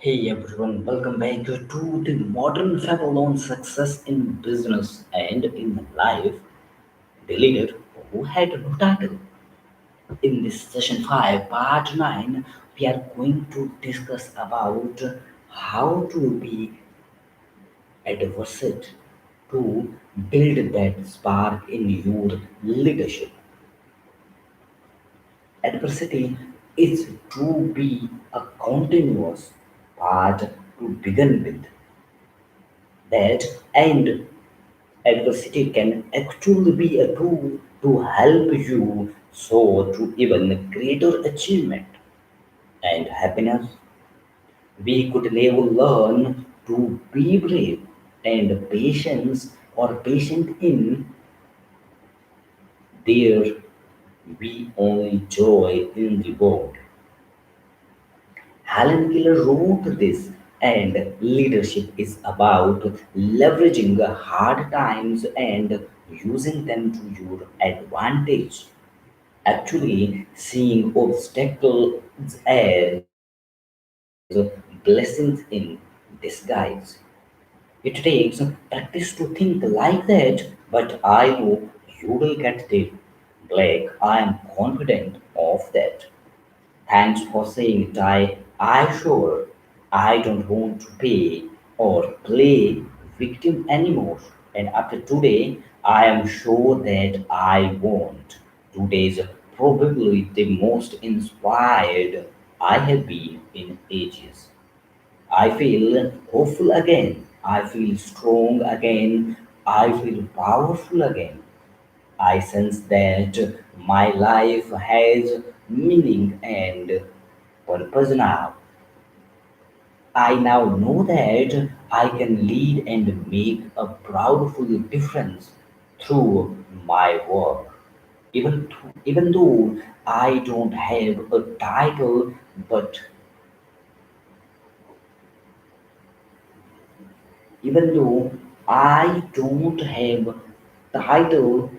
Hey everyone, welcome back to the modern fable on success in business and in life. The leader who had no title. In this session 5, part 9, we are going to discuss about how to be adversate to build that spark in your leadership. Adversity is to be a continuous part to begin with that and adversity can actually be a tool to help you soar to even greater achievement and happiness. We could never learn to be brave and patience or patient in there we only joy in the world. Helen Keller wrote this, and leadership is about leveraging the hard times and using them to your advantage. Actually, seeing obstacles as blessings in disguise. It takes practice to think like that, but I know you will get there. Blake, I am confident of that. Thanks for saying, Ty. I sure I don't want to pay or play victim anymore. And after today, I am sure that I won't. Today's probably the most inspired I have been in ages. I feel hopeful again. I feel strong again. I feel powerful again. I sense that my life has meaning and purpose now. I now know that I can lead and make a proudful difference through my work. Even though I don't have a title, but even though I don't have title,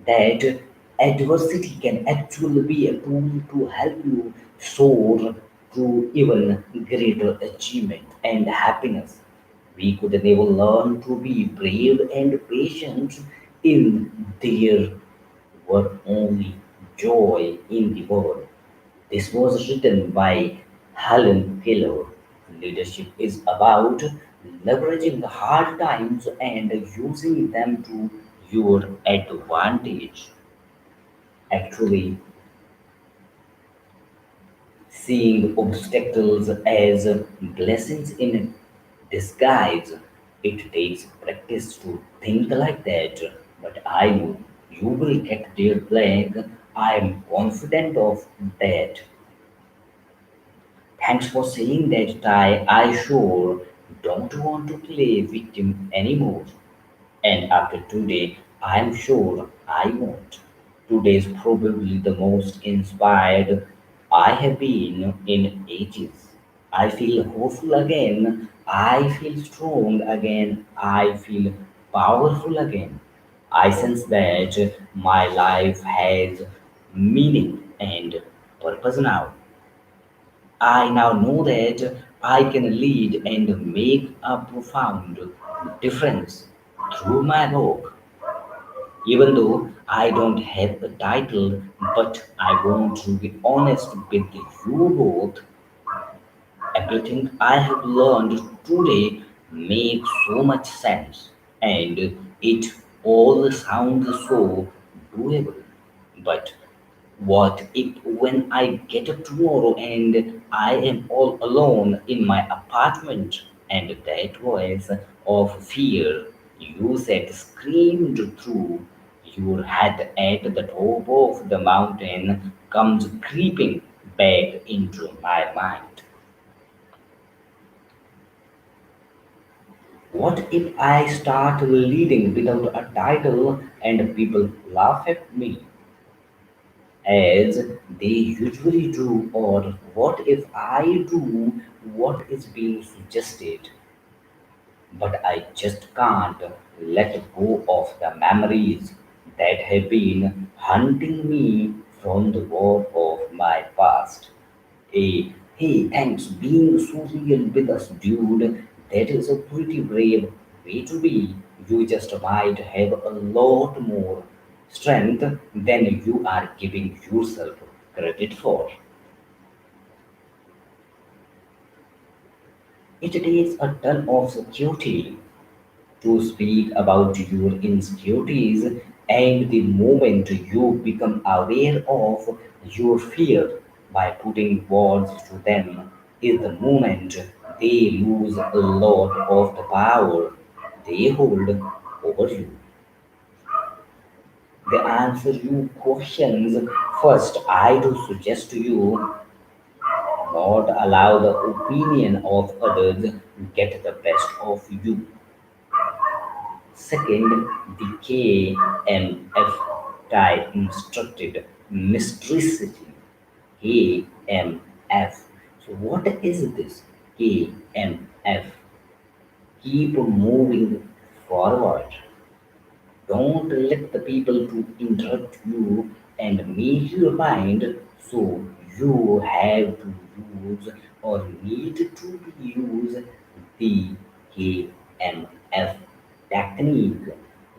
that adversity can actually be a tool to help you soar to even greater achievement and happiness. We could never learn to be brave and patient in there were only joy in the world. This was written by Helen Keller. Leadership is about leveraging the hard times and using them to your advantage. Actually, seeing obstacles as blessings in disguise, it takes practice to think like that. But I know you will get there, Blake. I am confident of that. Thanks for saying that, Ty. I sure don't want to play victim anymore. And after today, I'm sure I won't. Today's probably the most inspired I have been in ages. I feel hopeful again. I feel strong again. I feel powerful again. I sense that my life has meaning and purpose now. I now know that I can lead and make a profound difference through my work. Even though I don't have a title, but I want to be honest with you both. Everything I have learned today makes so much sense, and it all sounds so doable. But what if when I get up tomorrow and I am all alone in my apartment and that voice of fear you said screamed through your head at the top of the mountain comes creeping back into my mind? What if I start leading without a title and people laugh at me? As they usually do, or what if I do what is being suggested, but I just can't let go of the memories that have been hunting me from the war of my past. Hey, thanks being so real with us, dude. That is a pretty brave way to be. You just might have a lot more strength than you are giving yourself credit for. It takes a ton of security to speak about your insecurities, and the moment you become aware of your fear by putting words to them is the moment they lose a lot of the power they hold over you. They answer you questions first. I do suggest to you not allow the opinion of others get the best of you. Second, the KMF type instructed mystricity. KMF. So what is this? KMF. Keep moving forward. Don't let the people to interrupt you and make your mind so you have to use or need to use the KMF technique.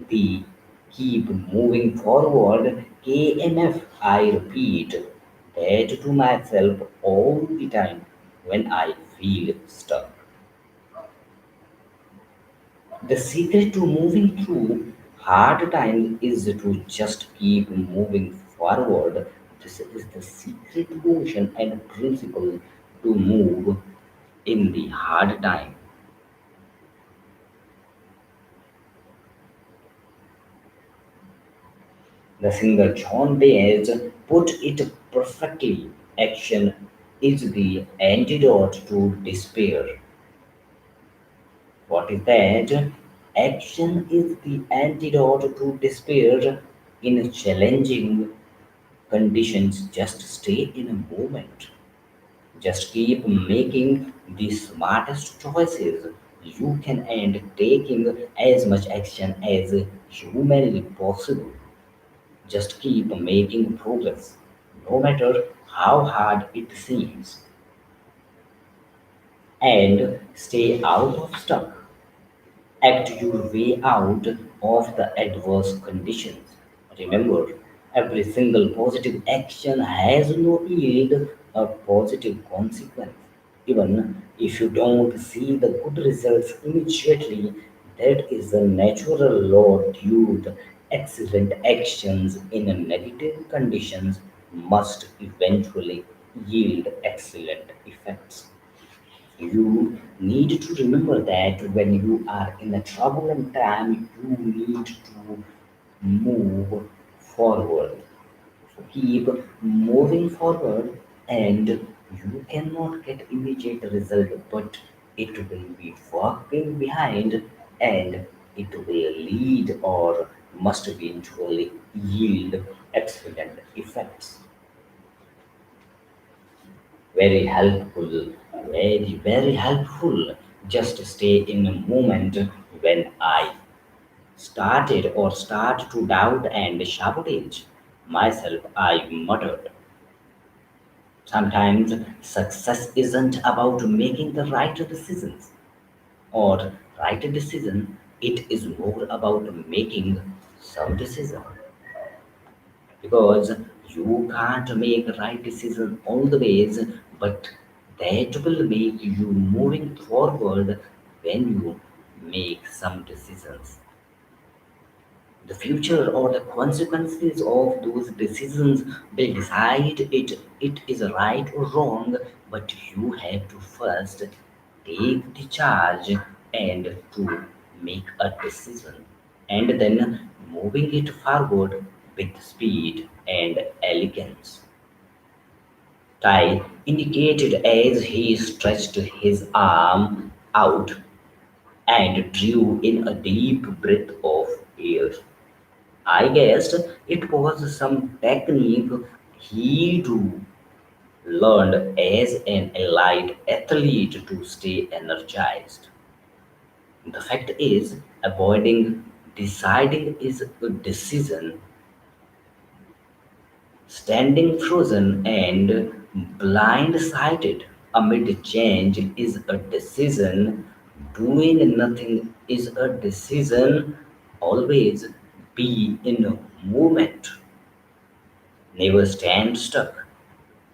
The keep moving forward KMF. I repeat that to myself all the time when I feel stuck. The secret to moving through hard times is to just keep moving forward. This is the secret motion and principle to move in the hard time. The singer John Baez put it perfectly. Action is the antidote to despair. What is that? Action is the antidote to despair in challenging conditions. Just stay in a moment. Just keep making the smartest choices you can and taking as much action as humanly possible. Just keep making progress, no matter how hard it seems, and stay out of stuck. Act your way out of the adverse conditions. Remember, every single positive action has no yield a positive consequence. Even if you don't see the good results immediately, that is a natural law, dude. Excellent actions in negative conditions must eventually yield excellent effects. You need to remember that when you are in a turbulent time, you need to move forward. So keep moving forward, and you cannot get immediate result, but it will be working behind, and it will lead or must eventually yield excellent effects. Very helpful, very helpful. Just stay in a moment. When I started or start to doubt and sabotage myself, I muttered. Sometimes success isn't about making the right decisions or right decision. It is more about making some decision, because you can't make the right decision all the ways, but that will make you moving forward when you make some decisions. The future or the consequences of those decisions will decide it is right or wrong, but you have to first take the charge and to make a decision, and then moving it forward with speed and elegance. Tai indicated as he stretched his arm out and drew in a deep breath of air. I guessed it was some technique he'd learned as an elite athlete to stay energized. The fact is, avoiding deciding is a decision Standing frozen and blindsided amid change is a decision. Doing nothing is a decision. Always be in movement. Never stand stuck.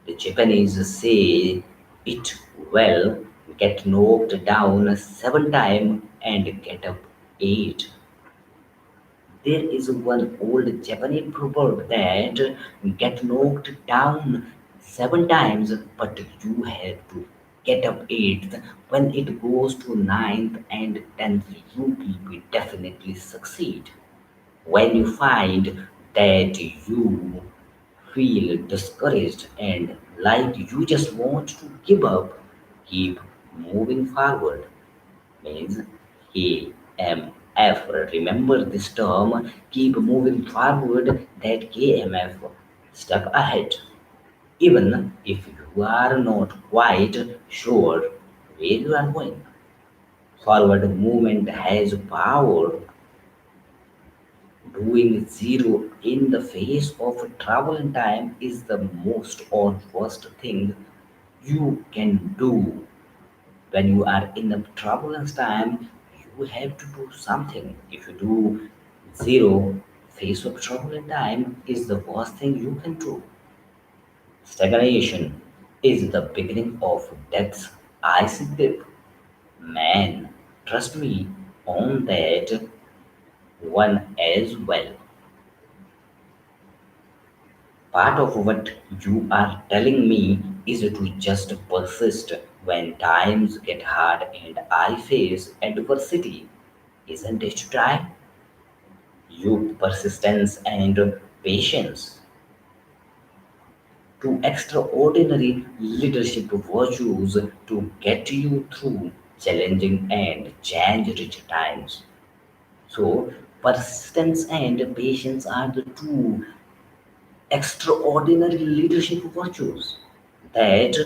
The Japanese say it well, get knocked down 7 times and get up 8. There is one old Japanese proverb that get knocked down 7 times, but you have to get up eighth. When it goes to ninth and tenth, you will definitely succeed. When you find that you feel discouraged and like you just want to give up, keep moving forward means KMF. Remember this term, keep moving forward, that KMF, step ahead. Even if you are not quite sure where you are going, forward movement has power. Doing zero in the face of travel and time is the most or worst thing you can do. When you are in a turbulence time, you have to do something. If you do zero, face of turbulent time is the worst thing you can do. Stagnation is the beginning of death's icy grip. Man, trust me on that one as well. Part of what you are telling me is to just persist when times get hard and I face adversity. Isn't it time? You persistence and patience. Two extraordinary leadership virtues to get you through challenging and change rich times. So, persistence and patience are the two extraordinary leadership virtues that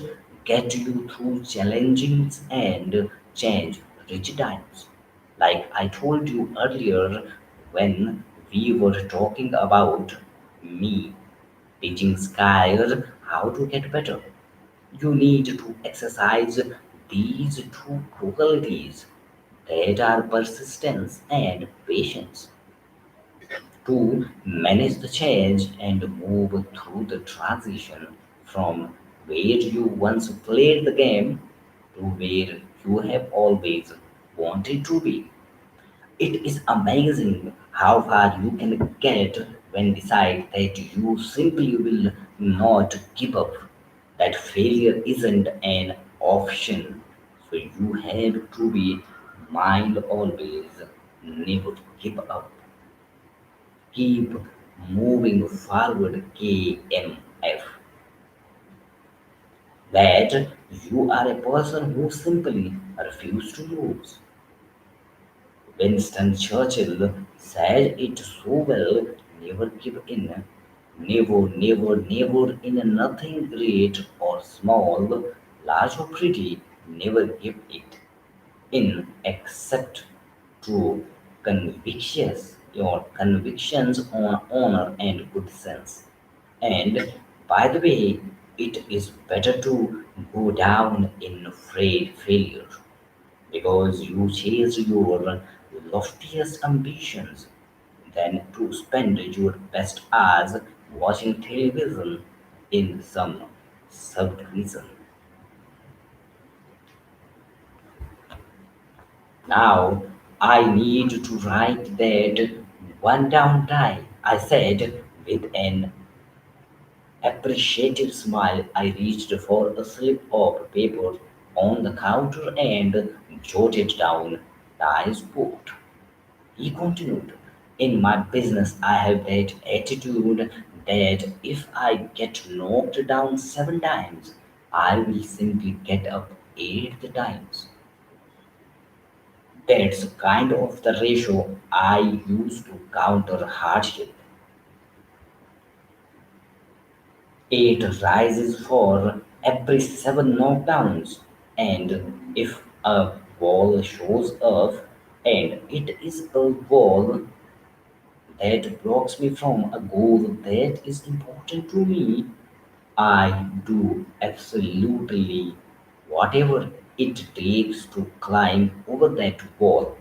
get you through challenging and change rich times. Like I told you earlier, when we were talking about me teaching Skyr how to get better, you need to exercise these two qualities that are persistence and patience to manage the change and move through the transition from where you once played the game to where you have always wanted to be. It is amazing how far you can get when decide that you simply will not give up. That failure isn't an option. So you have to be mind always never give up. Keep moving forward, KMF. That you are a person who simply refuses to lose. Winston Churchill said it so well, never give in. Never, never, never in nothing great or small, large or pretty, never give it in except true convictions, your convictions on honor and good sense. And by the way, it is better to go down in failure because you chase your loftiest ambitions than to spend your best hours watching television in some subdivision. Now I need to write that one down die, I said with an appreciative smile. I reached for a slip of paper on the counter and jotted down Tai's quote. He continued, in my business, I have that attitude that if I get knocked down 7 times, I will simply get up 8 times. That's kind of the ratio I use to counter hardship. 8 rises for every 7 knockdowns, and if a wall shows up, and it is a wall that blocks me from a goal that is important to me, I do absolutely whatever it takes to climb over that wall,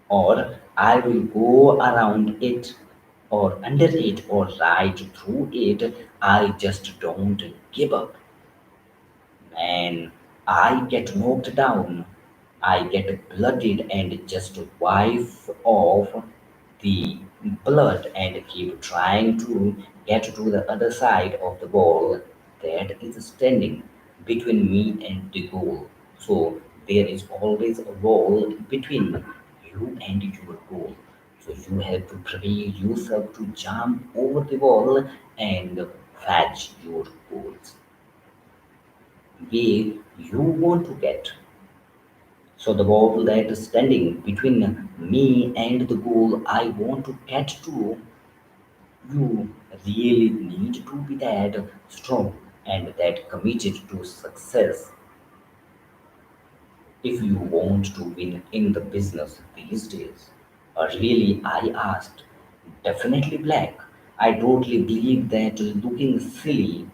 or I will go around it, or under it, or right through it. I just don't give up. And I get knocked down, I get blooded and just wipe off the blood and keep trying to get to the other side of the wall that is standing between me and the goal. So there is always a wall between you and your goal. So you have to prepare yourself to jump over the wall and fetch your goals where you want to get. So the wall that is standing between me and the goal I want to get to, you really need to be that strong and that committed to success if you want to win in the business these days. Really, I asked. Definitely black. I totally believe that looking silly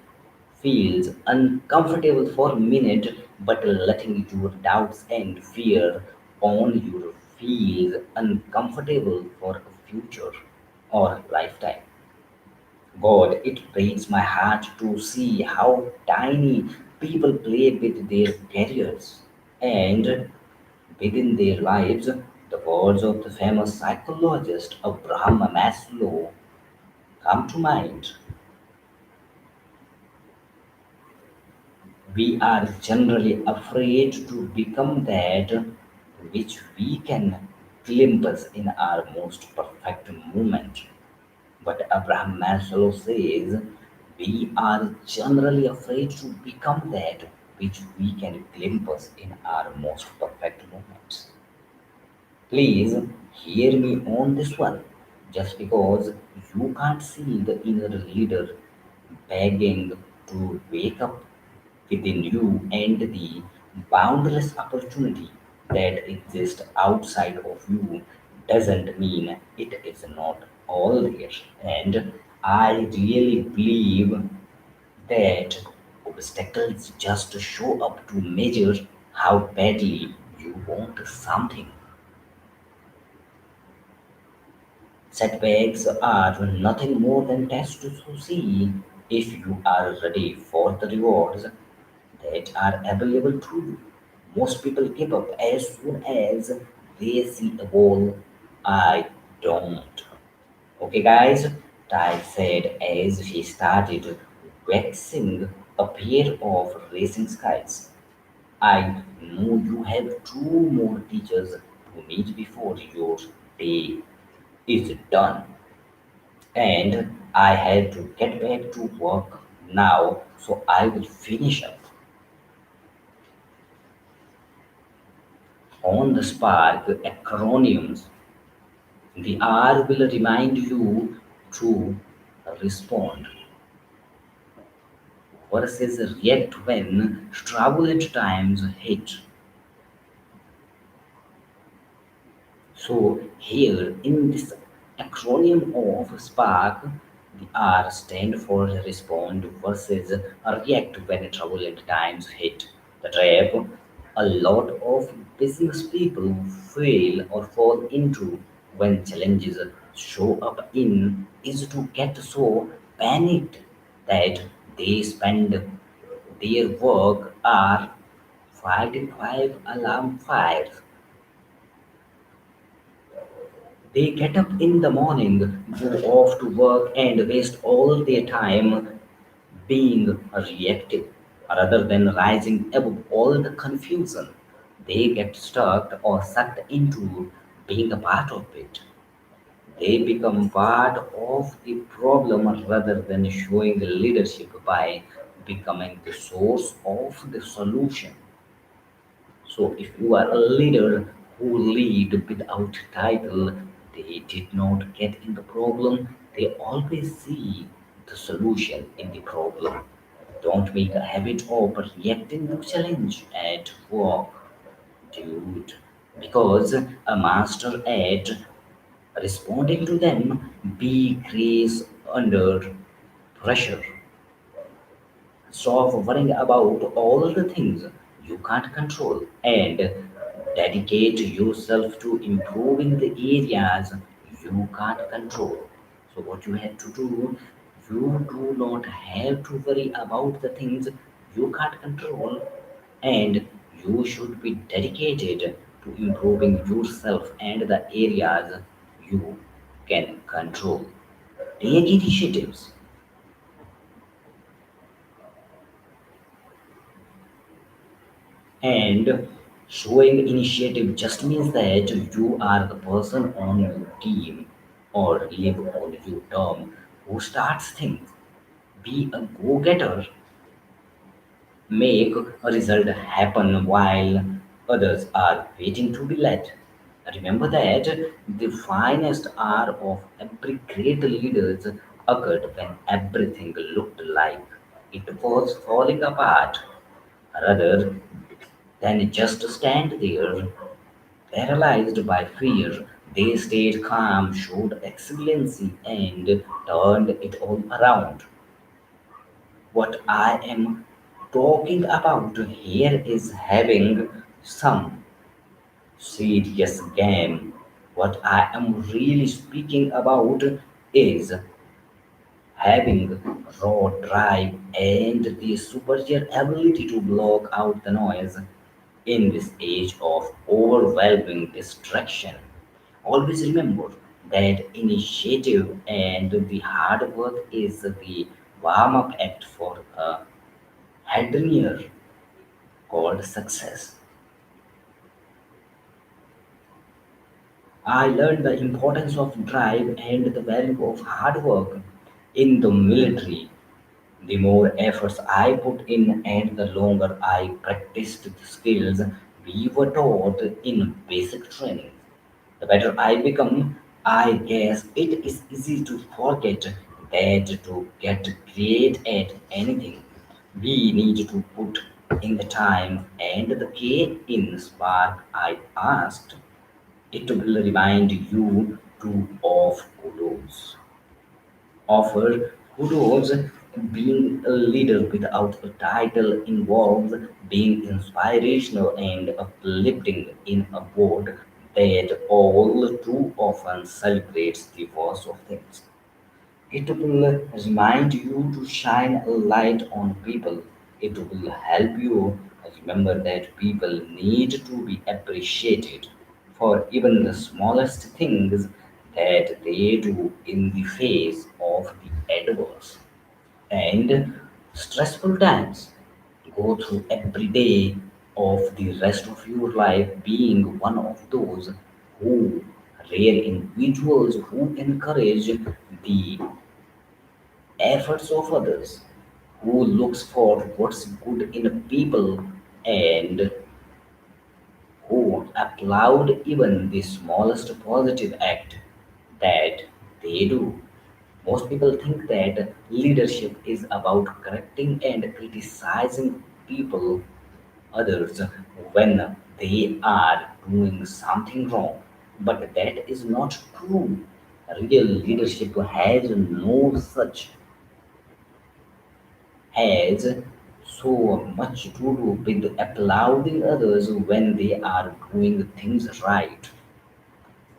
feels uncomfortable for a minute, but letting your doubts and fear on you feels uncomfortable for a future or lifetime. God, it breaks my heart to see how tiny people play with their careers and within their lives. The words of the famous psychologist Abraham Maslow come to mind. We are generally afraid to become that which we can glimpse in our most perfect moment. But Abraham Maslow says we are generally afraid to become that which we can glimpse in our most perfect moments. Please hear me on this one. Just because you can't see the inner leader begging to wake up within you and the boundless opportunity that exists outside of you doesn't mean it is not all there. And I really believe that obstacles just show up to measure how badly you want something. Setbacks are nothing more than tests to see if you are ready for the rewards that are available to you. Most people give up as soon as they see a goal. I don't. Okay, guys, Ty said as he started waxing a pair of racing skies. I know you have two more teachers to meet before your day is done, and I have to get back to work now, so I will finish up on the Spark acronyms. The R will remind you to respond versus react when turbulent times hit. So here in this acronym of Spark, the R stand for respond versus react when turbulent times hit. The trap a lot of business people fail or fall into when challenges show up in is to get so panicked that they spend their work are fighting five alarm fires. They get up in the morning, go off to work, and waste all their time being reactive rather than rising above all the confusion. They get stuck or sucked into being a part of it. They become part of the problem rather than showing leadership by becoming the source of the solution. So if you are a leader who lead without title, they did not get in the problem. They always see the solution in the problem. Don't make a habit of reacting to challenge at work, dude. Because a master at Responding to them, be grace under pressure. Stop worrying about all the things you can't control and dedicate yourself to improving the areas you can't control. So, what you have to do, you do not have to worry about the things you can't control, and you should be dedicated to improving yourself and the areas you can control. Take initiatives. And showing initiative just means that you are the person on your team or live on your term who starts things. Be a go getter, make a result happen while others are waiting to be led. Remember that the finest hour of every great leader occurred when everything looked like it was falling apart rather than just stand there paralyzed by fear. They stayed calm, showed excellency, and turned it all around. What I am talking about here is having some serious game. What I am really speaking about is having raw drive and the superior ability to block out the noise in this age of overwhelming distraction. Always remember that initiative and the hard work is the warm up act for a headlier called success. I learned the importance of drive and the value of hard work in the military. The more efforts I put in and the longer I practiced the skills we were taught in basic training, the better I become. I guess it is easy to forget that to get great at anything, we need to put in the time and the care in spark. I asked. It will remind you to of kudos. Offer kudos. Being a leader without a title involves being inspirational and uplifting in a world that all too often celebrates the worst of things. It will remind you to shine a light on people. It will help you remember that people need to be appreciated for even the smallest things that they do in the face of the adverse and stressful times. Go through every day of the rest of your life being one of those who rare individuals who encourage the efforts of others, who looks for what's good in people and who applaud even the smallest positive act that they do. Most people think that leadership is about correcting and criticizing people, others, when they are doing something wrong. But that is not true. Real leadership has no such has so much to do with applauding others when they are doing things right.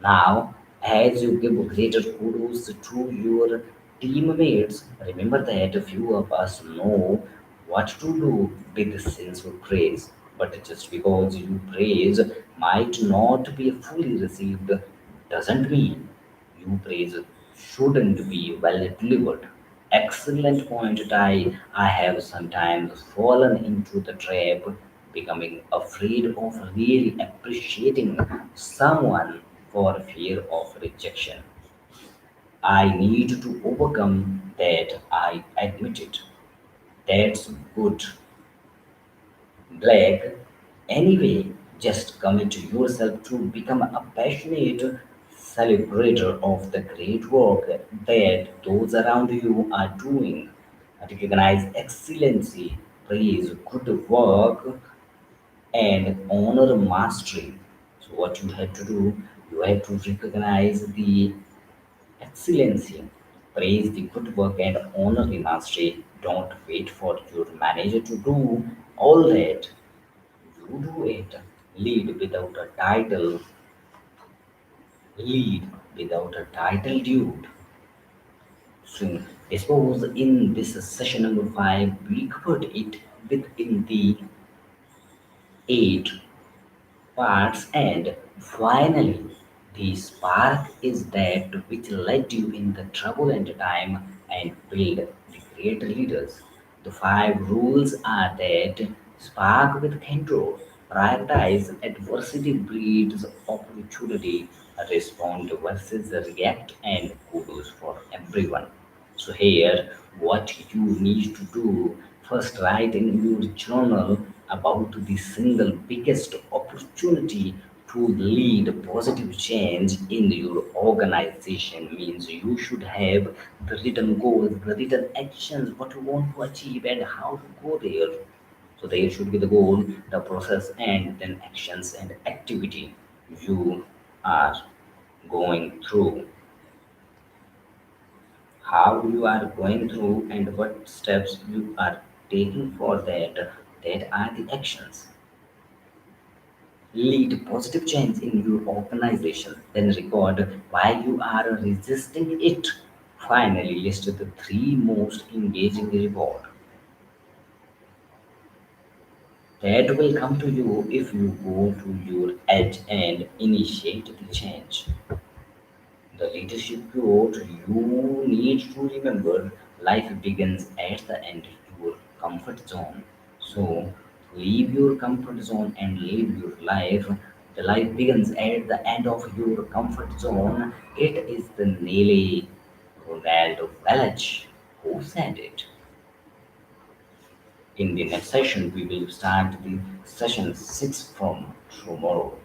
Now, as you give greater kudos to your teammates, remember that few of us know what to do with sincere praise. But just because you praise might not be fully received doesn't mean you praise shouldn't be well delivered. Excellent point, Tai. I have sometimes fallen into the trap, becoming afraid of really appreciating someone for fear of rejection. I need to overcome that. I admit it. That's good. Black. Anyway, just commit yourself to become a passionate celebrator of the great work that those around you are doing. Recognize excellency, praise good work, and honor mastery. So, what you have to do, you You have to recognize the excellency, praise the good work, and honor the mastery. Don't wait for your manager to do all that. You do it. Lead without a title. Lead without a title, dude. So, I suppose in this session number five, we covered it within the eight parts, and finally, the spark is that which led you in the turbulent time and build the great leaders. The five rules are that spark with control, prioritize adversity breeds opportunity, respond versus react, and kudos for everyone. So here, what you need to do first, write in your journal about the single biggest opportunity to lead positive change in your organization. Means you should have the written goals, the written actions, what you want to achieve, and how to go there. So there should be the goal, the process, and then actions and activity you are going through, how you are going through and what steps you are taking for that are the actions. Lead positive change in your organization, then record why you are resisting it. Finally, list the three most engaging reward that will come to you if you go to your edge and initiate the change. The leadership quote you need to remember, life begins at the end of your comfort zone. So leave your comfort zone and live your life. The life begins at the end of your comfort zone. It is the Nelly Ronaldo Village who said it. In the next session, we will start the session 6 from tomorrow.